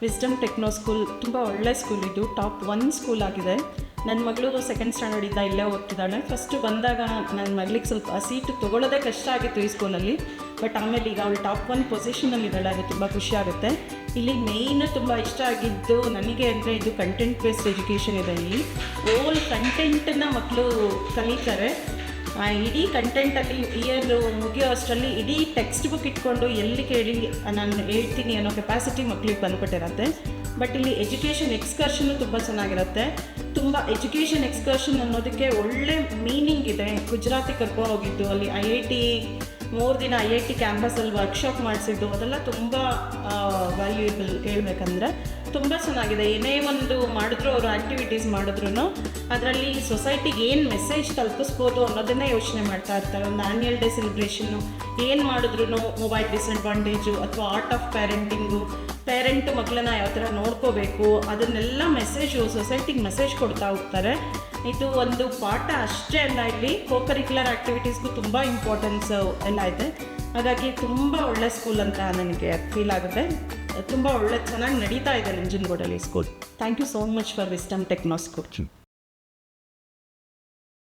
Wisdom Techno school ತುಂಬ ಒಳ್ಳೆ school ಇದು, ಟಾಪ್ 1 ಸ್ಕೂಲ್ ಆಗಿದೆ. ನನ್ನ ಮಗಳು 2nd ಸ್ಟ್ಯಾಂಡರ್ಡಿಂದ ಇಲ್ಲೇ ಓದ್ತಿದ್ದಾಳೆ. ಫಸ್ಟು ಬಂದಾಗ ನನ್ನ ಮಗಳಿಗೆ ಸ್ವಲ್ಪ ಸೀಟು ತೊಗೊಳ್ಳೋದೇ ಕಷ್ಟ ಆಗಿತ್ತು ಈ ಸ್ಕೂಲಲ್ಲಿ. ಬಟ್ ಆಮೇಲೆ ಈಗ ಅವಳು ಟಾಪ್ 1 ಪೊಸಿಷನಲ್ಲಿದ್ದಾಳೆ, ಅದು ತುಂಬ ಖುಷಿ ಆಗುತ್ತೆ. ಇಲ್ಲಿ ಮೇಯ್ನು ತುಂಬ ಇಷ್ಟ ಆಗಿದ್ದು ನನಗೆ ಅಂದರೆ ಇದು ಕಂಟೆಂಟ್ ಬೇಸ್ಡ್ ಎಜುಕೇಷನ್ ಇದೆ. ಇಲ್ಲಿ ಓಲ್ ಕಂಟೆಂಟನ್ನು ಮಕ್ಕಳು ಕಲಿತಾರೆ. ಇಡೀ ಕಂಟೆಂಟಲ್ಲಿ ಇಯರ್ ಮುಗಿಯೋ ಅಷ್ಟರಲ್ಲಿ ಇಡೀ ಟೆಕ್ಸ್ಟ್ ಬುಕ್ ಇಟ್ಕೊಂಡು ಎಲ್ಲಿ ಕೇಳಿ ನಾನು ಹೇಳ್ತೀನಿ ಅನ್ನೋ ಕೆಪಾಸಿಟಿ ಮಕ್ಕಳಿಗೆ ಬಂದುಬಿಟ್ಟಿರತ್ತೆ. ಬಟ್ ಇಲ್ಲಿ ಎಜುಕೇಷನ್ ಎಕ್ಸ್ಕರ್ಷನ್ನು ತುಂಬ ಚೆನ್ನಾಗಿರುತ್ತೆ. ತುಂಬ ಎಜುಕೇಷನ್ ಎಕ್ಸ್ಕರ್ಷನ್ ಅನ್ನೋದಕ್ಕೆ ಒಳ್ಳೆ ಮೀನಿಂಗ್ ಇದೆ. ಗುಜರಾತಿಗೆ ಕರ್ಕೊಂಡು ಹೋಗಿದ್ದು, ಅಲ್ಲಿ IIT 3 ದಿನ IIT ಕ್ಯಾಂಪಸಲ್ಲಿ ವರ್ಕ್ಶಾಪ್ ಮಾಡಿಸಿದ್ದು, ಅದೆಲ್ಲ ತುಂಬ ವ್ಯಾಲ್ಯೂಯಬಲ್. ಹೇಳ್ಬೇಕಂದ್ರೆ ತುಂಬ ಚೆನ್ನಾಗಿದೆ. ಏನೇ ಒಂದು ಮಾಡಿದ್ರು, ಅವರು ಆ್ಯಕ್ಟಿವಿಟೀಸ್ ಮಾಡಿದ್ರು ಅದರಲ್ಲಿ ಸೊಸೈಟಿಗೆ ಏನು ಮೆಸೇಜ್ ತಲುಪಿಸ್ಬೋದು ಅನ್ನೋದನ್ನೇ ಯೋಚನೆ ಮಾಡ್ತಾ ಇರ್ತಾರೆ. ಒಂದು ಆ್ಯನ್ಯಲ್ ಡೇ ಸೆಲೆಬ್ರೇಷನ್ನು ಏನು ಮಾಡಿದ್ರು, ಮೊಬೈಲ್ ಡಿಸಡ್ವಾಂಟೇಜು ಅಥವಾ ಆರ್ಟ್ ಆಫ್ ಪ್ಯಾರೆಂಟಿಂಗು, ಪೇರೆಂಟ್ ಮಕ್ಕಳನ್ನ ಯಾವ ಥರ ನೋಡ್ಕೋಬೇಕು, ಅದನ್ನೆಲ್ಲ ಮೆಸೇಜು ಸೊಸೈಟಿಗೆ ಮೆಸೇಜ್ ಕೊಡ್ತಾ ಹೋಗ್ತಾರೆ. ಇದು ಒಂದು ಪಾಠ ಅಷ್ಟೇ ಅಲ್ಲ, ಇಲ್ಲಿ ಕರಿಕ್ಯುಲರ್ ಆ್ಯಕ್ಟಿವಿಟೀಸ್ಗೂ ತುಂಬ ಇಂಪಾರ್ಟೆನ್ಸ್ ಎಲ್ಲ ಇದೆ. ಹಾಗಾಗಿ ತುಂಬ ಒಳ್ಳೆ ಸ್ಕೂಲ್ ಅಂತ ನನಗೆ ಫೀಲ್ ಆಗುತ್ತೆ. ತುಂಬ ಚೆನ್ನಾಗಿ ನಡೀತಾ ಇದೆ ನಂಜನಗೂಡಲ್ಲಿ school. Thank you so much for Wisdom Techno school.